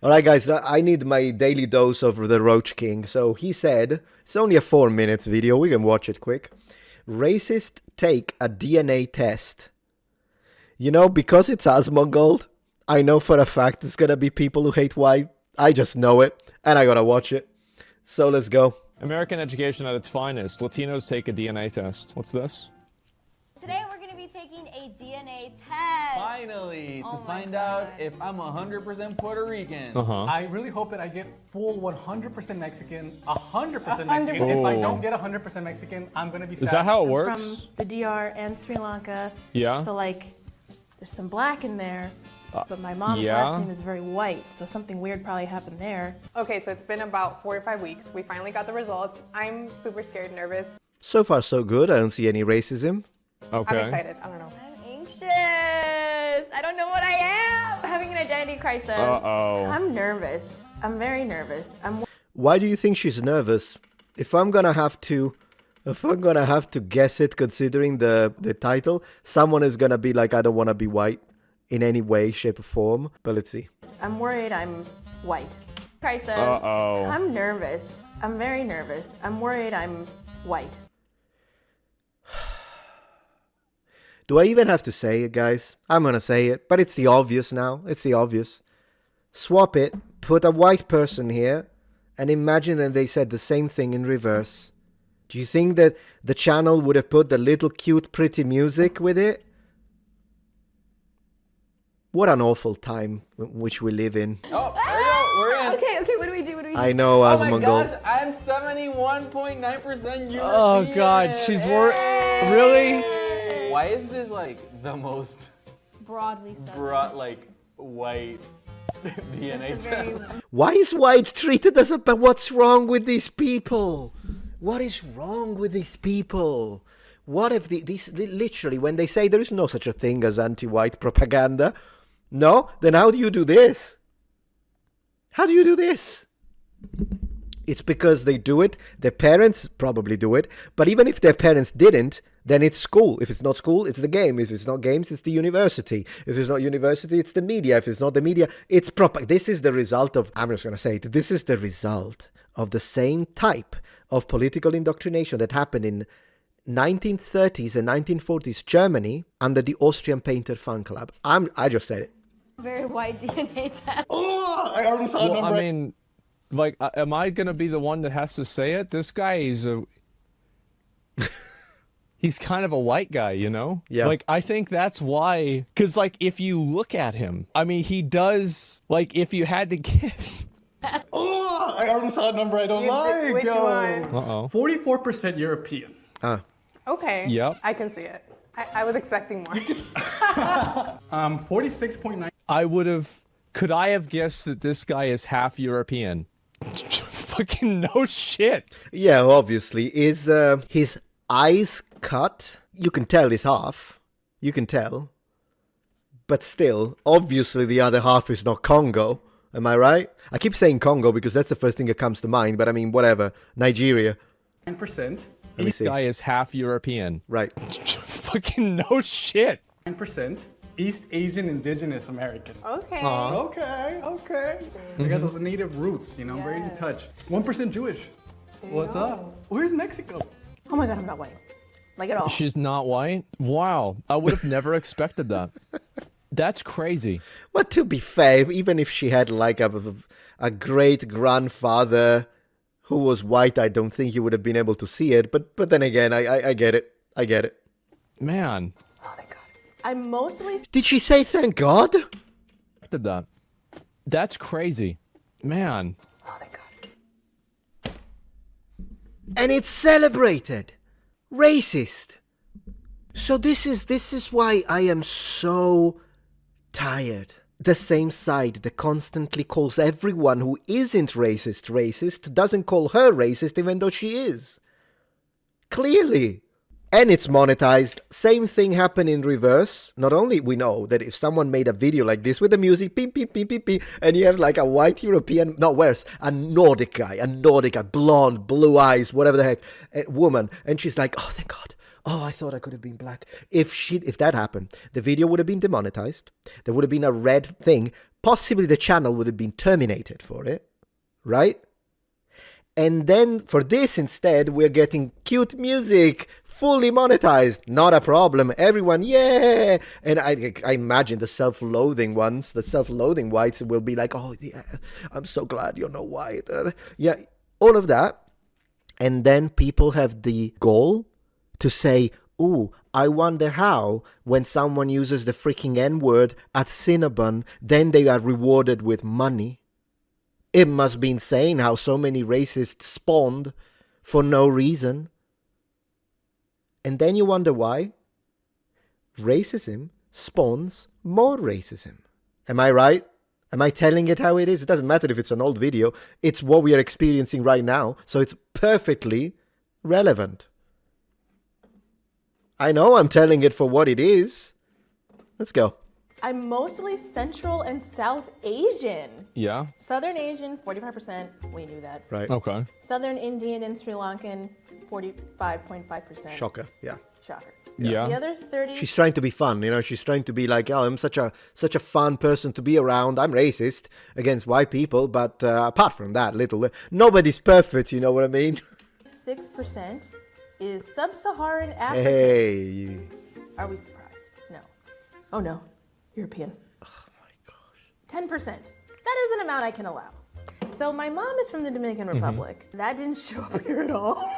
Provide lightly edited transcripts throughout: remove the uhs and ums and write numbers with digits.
All right, guys, I need my daily dose of the Roach King. So he said, it's only a 4 minutes video. We can watch it quick. Racist take a DNA test. You know, because it's asmongold, I know for a fact there's gonna be people who hate white. I just know it, and I gotta watch it. So let's go. American education at its finest. Latinos take a DNA test. What's this? Today we're going to be taking a DNA test. Finally, to Oh my find God. out if I'm 100% Puerto Rican. I really hope that I get full 100% Mexican, 100% Mexican. If I Oh. don't get 100% Mexican, I'm gonna be sad. Is that how it From works? the DR and Sri Lanka. Yeah. So like, there's some black in there, but my mom's yeah? last name is very white, so something weird probably happened there. Okay, so it's been about 4 or 5 weeks. We finally got the results. I'm super scared, nervous. So far, so good. I don't see any racism. Okay. I'm excited. I don't know. I'm anxious. I don't know what I am. I'm having an identity crisis. Uh-oh. I'm nervous. I'm very nervous. Why do you think she's nervous? If I'm gonna have to guess it, considering the title, someone is gonna be like, I don't want to be white in any way, shape, or form. But let's see. I'm worried I'm white. Crisis. Uh-oh. I'm nervous. I'm very nervous. I'm worried I'm white. Do I even have to say it, guys? I'm gonna say it, but it's the obvious now. It's the obvious. Swap it, put a white person here, and imagine that they said the same thing in reverse. Do you think that the channel would have put the little cute pretty music with it? What an awful time which we live in. Oh, there you go. We're in. Okay, what do we do? What do we do? I know, Oh my asmongold. gosh, I'm 71.9% European. Oh, God, she's really? Why is this like the most Broadly said. broad, like white DNA test? Why is white treated as a... But what's wrong with these people? What is wrong with these people? What if these literally, when they say there is no such a thing as anti-white propaganda, no? Then how do you do this? How do you do this? It's because they do it. Their parents probably do it. But even if their parents didn't, then it's school. If it's not school, it's the game. If it's not games, it's the university. If it's not university, it's the media. If it's not the media, it's This is the result of, I'm just going to say it, this is the result of the same type of political indoctrination that happened in 1930s and 1940s Germany under the Austrian painter Fun Club. I just said it. Very white DNA test. Oh, I already saw a Well, number. I mean, like, am I gonna be the one that has to say it? This guy is a... He's kind of a white guy, you know? Yeah. Like, I think that's why... Because, like, if you look at him, I mean, he does... Like, if you had to guess... Oh, I already saw a number I don't like. Which yo. one? Uh-oh. 44% European. Okay. Yep. I can see it. I was expecting more. 46.9. I would have... Could I have guessed that this guy is half European? Fucking no shit. Yeah, obviously. Is his eyes cut? You can tell he's half. You can tell. But still, obviously the other half is not Congo. Am I right? I keep saying Congo because that's the first thing that comes to mind. But I mean, whatever. Nigeria. 9%. Let me see. Guy is half European. Right. Fucking no shit. 9%. East Asian Indigenous American. Okay. Okay, okay. I got those native roots, you know, I'm very in touch. 1% Jewish. What's up? Where's Mexico? Oh my God, I'm not white. Like at all. She's not white? Wow. I would have never expected that. That's crazy. Well, to be fair, even if she had like a great grandfather who was white, I don't think you would have been able to see it. But then again, I get it. I get it. Man. Oh, thank God. I'm mostly Did she say thank God? Did that. That's crazy. Man. Oh, thank God. And it's celebrated. Racist. So this is why I am so tired. The same side that constantly calls everyone who isn't racist doesn't call her racist even though she is. Clearly. And it's monetized. Same thing happened in reverse. Not only we know that if someone made a video like this with the music, beep, beep, beep, beep, beep, and you have like a white European, no, worse, a Nordic guy, blonde, blue eyes, whatever the heck, woman, and she's like, oh, thank God. Oh, I thought I could have been black. If that happened, the video would have been demonetized. There would have been a red thing possibly the channel would have been terminated for it, right? And then for this instead, we're getting cute music, fully monetized. Not a problem. Everyone, yeah. And I imagine the self-loathing ones, the self-loathing whites will be like, oh, yeah, I'm so glad you're not white. Yeah, all of that. And then people have the goal to say, ooh, I wonder how when someone uses the freaking N-word at Cinnabon, then they are rewarded with money. It must be insane how so many racists spawned for no reason. And then you wonder why. Racism spawns more racism. Am I right? Am I telling it how it is? It doesn't matter if it's an old video. It's what we are experiencing right now. So it's perfectly relevant. I know I'm telling it for what it is. Let's go. I'm mostly Central and South Asian. Yeah. Southern Asian, 45%. We knew that. Right. Okay. Southern Indian and Sri Lankan, 45.5%. Shocker. Yeah. Shocker. Yeah. The other 30. She's trying to be fun, you know. She's trying to be like, oh, I'm such a fun person to be around. I'm racist against white people, but apart from that, nobody's perfect. You know what I mean? 6% is Sub-Saharan Africa. Hey. Are we surprised? No. Oh no. European. Oh my gosh. 10%. That is an amount I can allow. So my mom is from the Dominican Republic. That didn't show up here at all.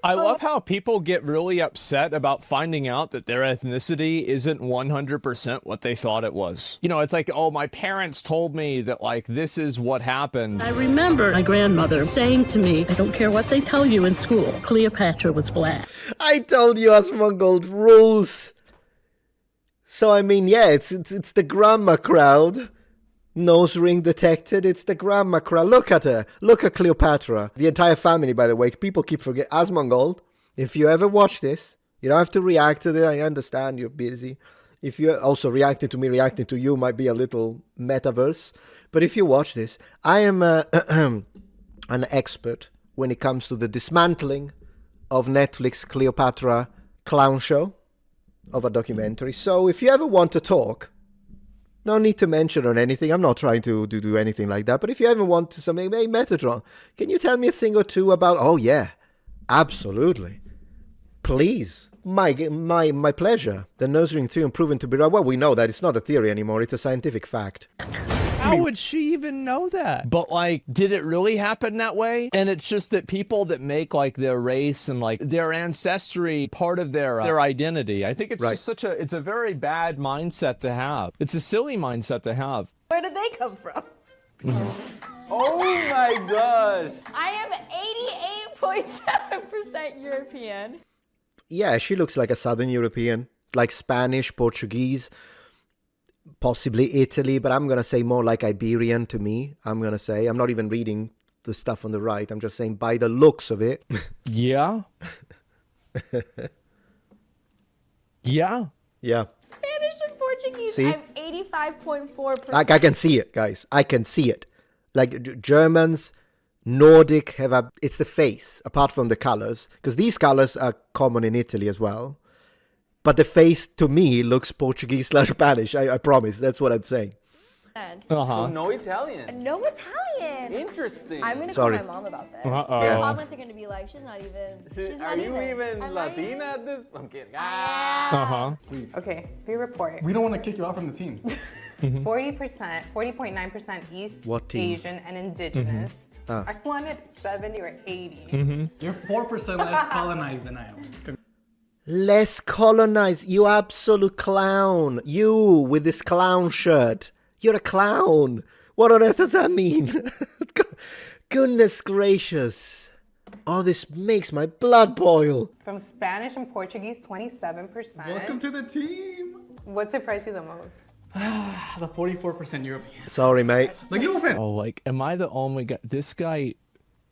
I love how people get really upset about finding out that their ethnicity isn't 100% what they thought it was. You know, it's like, oh, my parents told me that, like, this is what happened. I remember my grandmother saying to me, I don't care what they tell you in school, Cleopatra was black. I told you asmongold rules. So, I mean, yeah, it's the grandma crowd. Nose ring detected. It's the grandma crowd. Look at her. Look at Cleopatra. The entire family, by the way. People keep forgetting. asmongold, if you ever watch this, you don't have to react to it. I understand you're busy. If you're also reacting to me, reacting to you might be a little metaverse. But if you watch this, I am an expert when it comes to the dismantling of Netflix Cleopatra clown show of a documentary. So if you ever want to talk, no need to mention or anything. I'm not trying to do anything like that. But if you ever want to something, hey, Metatron, can you tell me a thing or two about... Oh, yeah, absolutely. Please. My pleasure. The nose ring theorem proven to be right. Well, we know that. It's not a theory anymore. It's a scientific fact. How would she even know that? But, like, did it really happen that way? And it's just that people that make, like, their race and, like, their ancestry part of their identity. I think it's just it's a very bad mindset to have. It's a silly mindset to have. Where did they come from? Oh my gosh. I am 88.7% European. Yeah, she looks like a Southern European, like Spanish, Portuguese, possibly Italy, but I'm going to say more like Iberian to me. I'm going to say, I'm not even reading the stuff on the right. I'm just saying by the looks of it. Yeah. Yeah. Yeah. Spanish and Portuguese. See? I'm 85.4%. Like, I can see it, guys. I can see it. Like Germans, Nordic have it's the face, apart from the colors, because these colors are common in Italy as well. But the face, to me, looks Portuguese/Spanish. I promise. That's what I'm saying. So no Italian. No Italian. Interesting. I'm gonna Sorry. call my mom about this. Uh-oh. Yeah. Comments are gonna be like, she's not even. Are you even I'm not Latina at this? I'm kidding. Uh-huh. Okay, view report. We don't want to kick you out from the team. 40%, 40.9% East What team? Asian and Indigenous. I wanted 70 or 80. You're 4% less colonized than I am. Less colonized. You absolute clown. You with this clown shirt. You're a clown. What on earth does that mean? Goodness gracious. Oh, this makes my blood boil. From Spanish and Portuguese, 27%. Welcome to the team. What surprised you the most? The 44% European. Sorry, mate. Like, no offense. Oh, like, am I the only guy? This guy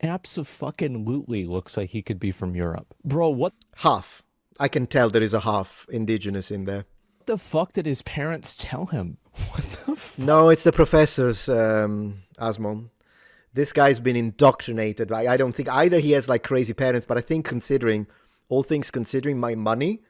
abso-fucking-lutely looks like he could be from Europe. Bro, what Half. I can tell there is a half indigenous in there. the fuck did his parents tell him? What the No, it's the professors, Asmon. This guy's been indoctrinated. I don't think either he has like crazy parents, but I think all things considering, my money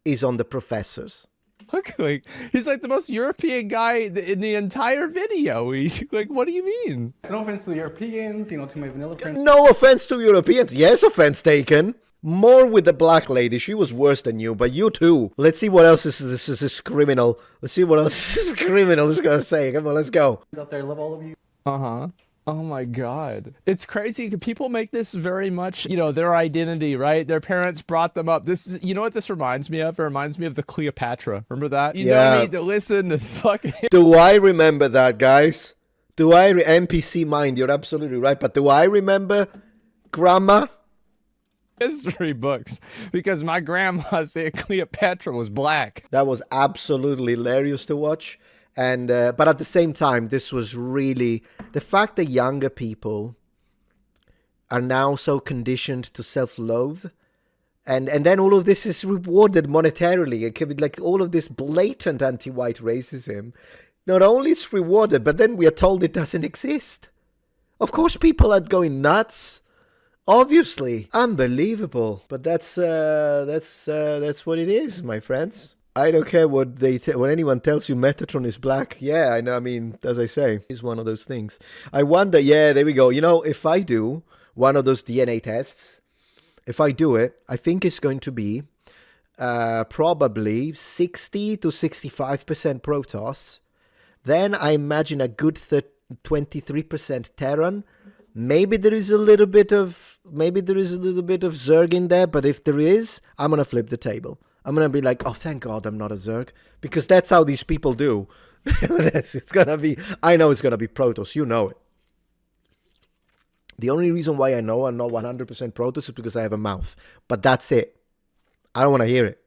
is on the professors. Look, like he's like the most European guy in the entire video. He's like, what do you mean? It's no offense to the Europeans, to my vanilla friends. No offense to Europeans. Yes, offense taken. More with the black lady. She was worse than you, but you too. Let's see what else is criminal. Let's see what else is criminal is going to say. Come on, let's go. Out there, love all of you. Uh-huh. Oh my God. It's crazy. People make this very much, their identity, right? Their parents brought them up. This is, you know what this reminds me of? It reminds me of the Cleopatra. Remember that? You don't need to listen to fucking... Do I remember that, guys? NPC mind, you're absolutely right. But do I remember Grandma? History books, because my grandma said Cleopatra was black. That was absolutely hilarious to watch. And but at the same time, this was really the fact that younger people are now so conditioned to self-loathe, and then all of this is rewarded monetarily. It can be like all of this blatant anti-white racism. Not only it's rewarded, but then we are told it doesn't exist. Of course, people are going nuts. Obviously, unbelievable. But that's what it is, my friends. I don't care what when anyone tells you Metatron is black. Yeah, I know. I mean, as I say, it's one of those things. I wonder. Yeah, there we go. If I do one of those DNA tests, if I do it, I think it's going to be probably 60 to 65% Protoss. Then I imagine a good 23% Terran. Maybe there is a little bit of Zerg in there, but if there is, I'm gonna flip the table. I'm gonna be like, oh, thank God I'm not a Zerg, because that's how these people do. I know it's gonna be Protoss. You know it. The only reason why I know I'm not 100% Protoss is because I have a mouth, but that's it. I don't want to hear it.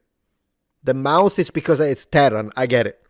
The mouth is because it's Terran. I get it.